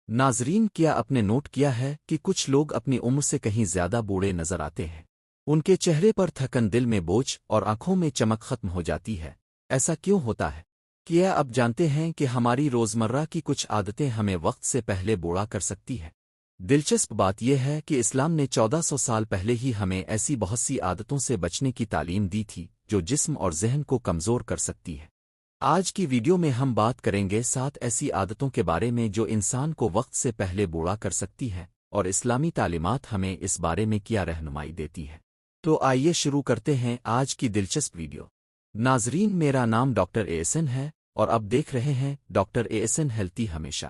ناظرین، کیا اپنے نوٹ کیا ہے کہ کچھ لوگ اپنی عمر سے کہیں زیادہ بوڑھے نظر آتے ہیں؟ ان کے چہرے پر تھکن، دل میں بوجھ اور آنکھوں میں چمک ختم ہو جاتی ہے۔ ایسا کیوں ہوتا ہے؟ کیا اب جانتے ہیں کہ ہماری روزمرہ کی کچھ عادتیں ہمیں وقت سے پہلے بوڑھا کر سکتی ہیں؟ دلچسپ بات یہ ہے کہ اسلام نے 1400 سال پہلے ہی ہمیں ایسی بہت سی عادتوں سے بچنے کی تعلیم دی تھی جو جسم اور ذہن کو کمزور کر سکتی ہے۔ آج کی ویڈیو میں ہم بات کریں گے 7 ایسی عادتوں کے بارے میں جو انسان کو وقت سے پہلے بوڑھا کر سکتی ہے، اور اسلامی تعلیمات ہمیں اس بارے میں کیا رہنمائی دیتی ہے۔ تو آئیے شروع کرتے ہیں آج کی دلچسپ ویڈیو۔ ناظرین، میرا نام ڈاکٹر احسن ہے اور اب دیکھ رہے ہیں ڈاکٹر احسن ہیلتھی ہمیشہ۔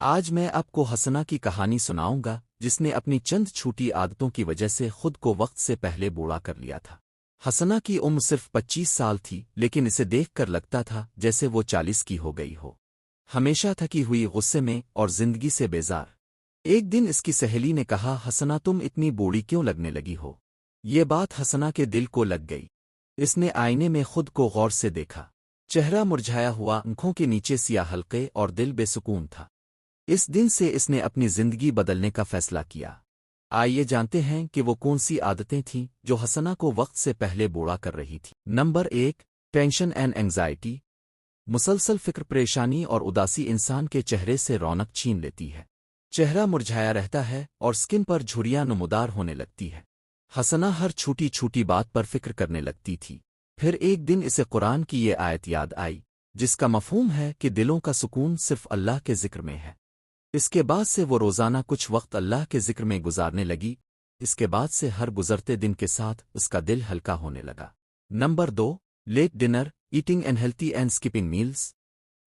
آج میں آپ کو حسنہ کی کہانی سناؤں گا جس نے اپنی چند چھوٹی عادتوں کی وجہ سے خود کو وقت سے پہلے بوڑھا کر لیا تھا۔ حسنہ کی عمر صرف 25 سال تھی، لیکن اسے دیکھ کر لگتا تھا جیسے وہ 40 کی ہو گئی ہو۔ ہمیشہ تھکی ہوئی، غصے میں اور زندگی سے بیزار۔ ایک دن اس کی سہیلی نے کہا، حسنہ تم اتنی بوڑھی کیوں لگنے لگی ہو؟ یہ بات حسنہ کے دل کو لگ گئی۔ اس نے آئینے میں خود کو غور سے دیکھا۔ چہرہ مرجھایا ہوا، آنکھوں کے نیچے سیاہ حلقے اور دل بے سکون تھا۔ اس دن سے اس نے اپنی زندگی بدلنے کا فیصلہ کیا۔ آئیے جانتے ہیں کہ وہ کون سی عادتیں تھیں جو حسنہ کو وقت سے پہلے بوڑھا کر رہی تھی۔ Number 1، tension and anxiety. مسلسل فکر، پریشانی اور اداسی انسان کے چہرے سے رونق چھین لیتی ہے۔ چہرہ مرجھایا رہتا ہے اور سکن پر جھریاں نمودار ہونے لگتی ہے۔ حسنہ ہر چھوٹی چھوٹی بات پر فکر کرنے لگتی تھی۔ پھر ایک دن اسے قرآن کی یہ آیت یاد آئی جس کا مفہوم ہے کہ دلوں کا سکون صرف اللہ کے ذکر میں ہے۔ اس کے بعد سے وہ روزانہ کچھ وقت اللہ کے ذکر میں گزارنے لگی۔ اس کے بعد سے ہر گزرتے دن کے ساتھ اس کا دل ہلکا ہونے لگا۔ Number 2، late dinner, eating unhealthy and skipping meals.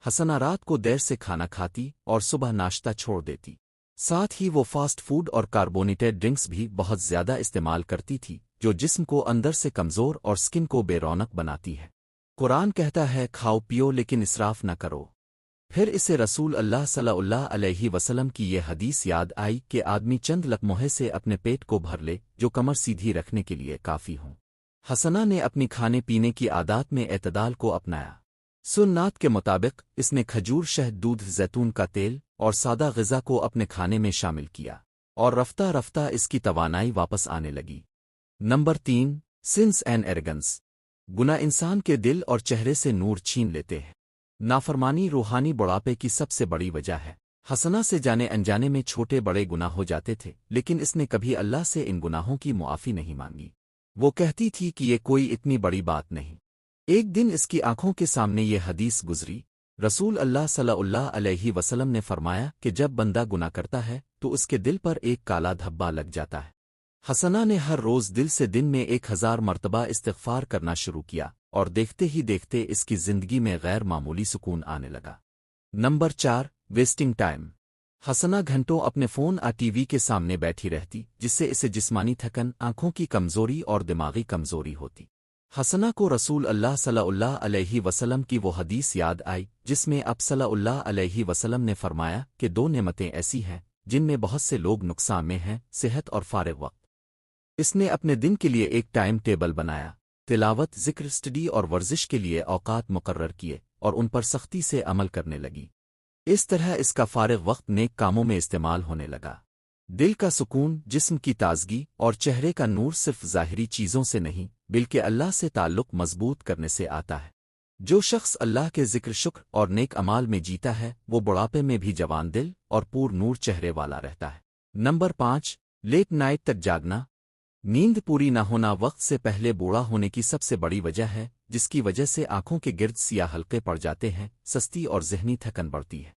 Husna رات کو دیر سے کھانا کھاتی اور صبح ناشتہ چھوڑ دیتی۔ ساتھ ہی وہ فاسٹ فوڈ اور کاربونیٹیڈ ڈرنکس بھی بہت زیادہ استعمال کرتی تھی جو جسم کو اندر سے کمزور اور سکن کو بے رونق بناتی ہے۔ قرآن کہتا ہے، کھاؤ پیو لیکن اسراف نہ کرو۔ پھر اسے رسول اللہ صلی اللہ علیہ وسلم کی یہ حدیث یاد آئی کہ آدمی چند لقمے سے اپنے پیٹ کو بھر لے جو کمر سیدھی رکھنے کے لیے کافی ہوں۔ حسنہ نے اپنی کھانے پینے کی عادات میں اعتدال کو اپنایا۔ سنت کے مطابق اس نے کھجور، شہد، دودھ، زیتون کا تیل اور سادہ غذا کو اپنے کھانے میں شامل کیا، اور رفتہ رفتہ اس کی توانائی واپس آنے لگی۔ Number 3، since and arrogance. گناہ انسان کے دل اور چہرے سے نور چھین لیتے ہیں۔ نافرمانی روحانی بڑھاپے کی سب سے بڑی وجہ ہے۔ حسنہ سے جانے انجانے میں چھوٹے بڑے گناہ ہو جاتے تھے، لیکن اس نے کبھی اللہ سے ان گناہوں کی معافی نہیں مانگی۔ وہ کہتی تھی کہ یہ کوئی اتنی بڑی بات نہیں۔ ایک دن اس کی آنکھوں کے سامنے یہ حدیث گزری۔ رسول اللہ صلی اللہ علیہ وسلم نے فرمایا کہ جب بندہ گناہ کرتا ہے تو اس کے دل پر ایک کالا دھبا لگ جاتا ہے۔ حسنہ نے ہر روز دل سے دن میں 1000 مرتبہ استغفار کرنا شروع کیا، اور دیکھتے ہی دیکھتے اس کی زندگی میں غیر معمولی سکون آنے لگا۔ Number 4، wasting time. حسنہ گھنٹوں اپنے فون اور ٹی وی کے سامنے بیٹھی رہتی جس سے اسے جسمانی تھکن، آنکھوں کی کمزوری اور دماغی کمزوری ہوتی۔ حسنہ کو رسول اللہ صلی اللہ علیہ وسلم کی وہ حدیث یاد آئی جس میں اب صلی اللہ علیہ وسلم نے فرمایا کہ 2 نعمتیں ایسی ہیں جن میں بہت سے لوگ نقصان میں ہیں، صحت اور فارغ وقت۔ اس نے اپنے دن کے لیے ایک ٹائم ٹیبل بنایا، تلاوت، ذکر، اسٹڈی اور ورزش کے لیے اوقات مقرر کیے، اور ان پر سختی سے عمل کرنے لگی۔ اس طرح اس کا فارغ وقت نیک کاموں میں استعمال ہونے لگا۔ دل کا سکون، جسم کی تازگی اور چہرے کا نور صرف ظاہری چیزوں سے نہیں بلکہ اللہ سے تعلق مضبوط کرنے سے آتا ہے۔ جو شخص اللہ کے ذکر، شکر اور نیک اعمال میں جیتا ہے وہ بڑھاپے میں بھی جوان دل اور پور نور چہرے والا رہتا ہے۔ نمبر 5، لیٹ نائٹ تک جاگنا۔ نیند پوری نہ ہونا وقت سے پہلے بوڑھا ہونے کی سب سے بڑی وجہ ہے، جس کی وجہ سے آنکھوں کے گرد سیاہ حلقے پڑ جاتے ہیں، سستی اور ذہنی تھکن بڑھتی ہے۔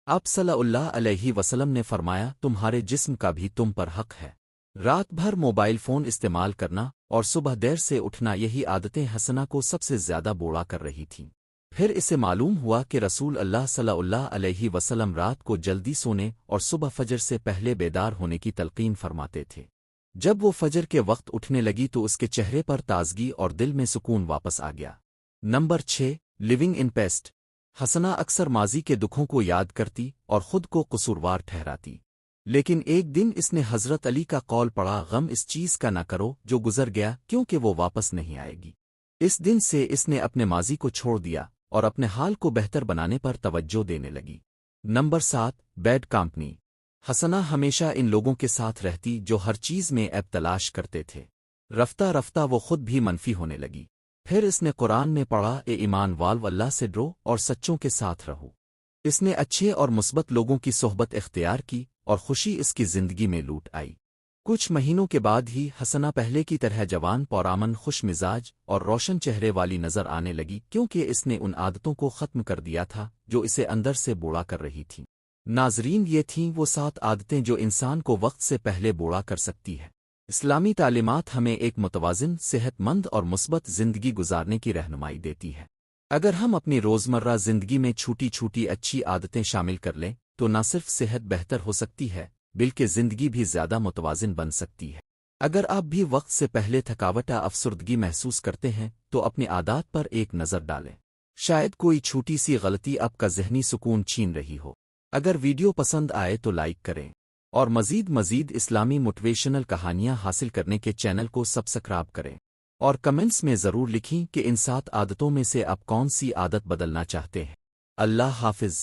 آپ صلی اللہ علیہ وسلم نے فرمایا، تمہارے جسم کا بھی تم پر حق ہے۔ رات بھر موبائل فون استعمال کرنا اور صبح دیر سے اٹھنا، یہی عادتیں حسنہ کو سب سے زیادہ بوڑھا کر رہی تھیں۔ پھر اسے معلوم ہوا کہ رسول اللہ صلی اللہ علیہ وسلم رات کو جلدی سونے اور صبح فجر سے پہلے بیدار ہونے کی تلقین فرماتے تھے۔ جب وہ فجر کے وقت اٹھنے لگی تو اس کے چہرے پر تازگی اور دل میں سکون واپس آ گیا۔ Number 6، living in past. Husna اکثر ماضی کے دکھوں کو یاد کرتی اور خود کو قصوروار ٹھہراتی، لیکن ایک دن اس نے حضرت علی کا قول پڑھا، غم اس چیز کا نہ کرو جو گزر گیا کیونکہ وہ واپس نہیں آئے گی۔ اس دن سے اس نے اپنے ماضی کو چھوڑ دیا اور اپنے حال کو بہتر بنانے پر توجہ دینے لگی۔ Number 7، bad company. حسنا ہمیشہ ان لوگوں کے ساتھ رہتی جو ہر چیز میں عیب تلاش کرتے تھے۔ رفتہ رفتہ وہ خود بھی منفی ہونے لگی۔ پھر اس نے قرآن میں پڑھا، اے ایمان والو اللہ سے ڈرو اور سچوں کے ساتھ رہو۔ اس نے اچھے اور مثبت لوگوں کی صحبت اختیار کی اور خوشی اس کی زندگی میں لوٹ آئی۔ کچھ مہینوں کے بعد ہی حسنا پہلے کی طرح جوان، پرامن، خوش مزاج اور روشن چہرے والی نظر آنے لگی، کیونکہ اس نے ان عادتوں کو ختم کر دیا تھا جو اسے اندر سے بوڑھا کر رہی تھیں۔ ناظرین، یہ تھیں وہ 7 عادتیں جو انسان کو وقت سے پہلے بوڑھا کر سکتی ہے۔ اسلامی تعلیمات ہمیں ایک متوازن، صحت مند اور مثبت زندگی گزارنے کی رہنمائی دیتی ہے۔ اگر ہم اپنی روزمرہ زندگی میں چھوٹی چھوٹی اچھی عادتیں شامل کر لیں تو نہ صرف صحت بہتر ہو سکتی ہے بلکہ زندگی بھی زیادہ متوازن بن سکتی ہے۔ اگر آپ بھی وقت سے پہلے تھکاوٹ یا افسردگی محسوس کرتے ہیں تو اپنی عادات پر ایک نظر ڈالیں۔ شاید کوئی چھوٹی سی غلطی آپ کا ذہنی سکون چھین رہی ہو۔ اگر ویڈیو پسند آئے تو لائک کریں اور مزید اسلامی موٹیویشنل کہانیاں حاصل کرنے کے چینل کو سبسکرائب کریں، اور کمنٹس میں ضرور لکھیں کہ ان 7 عادتوں میں سے آپ کون سی عادت بدلنا چاہتے ہیں۔ اللہ حافظ۔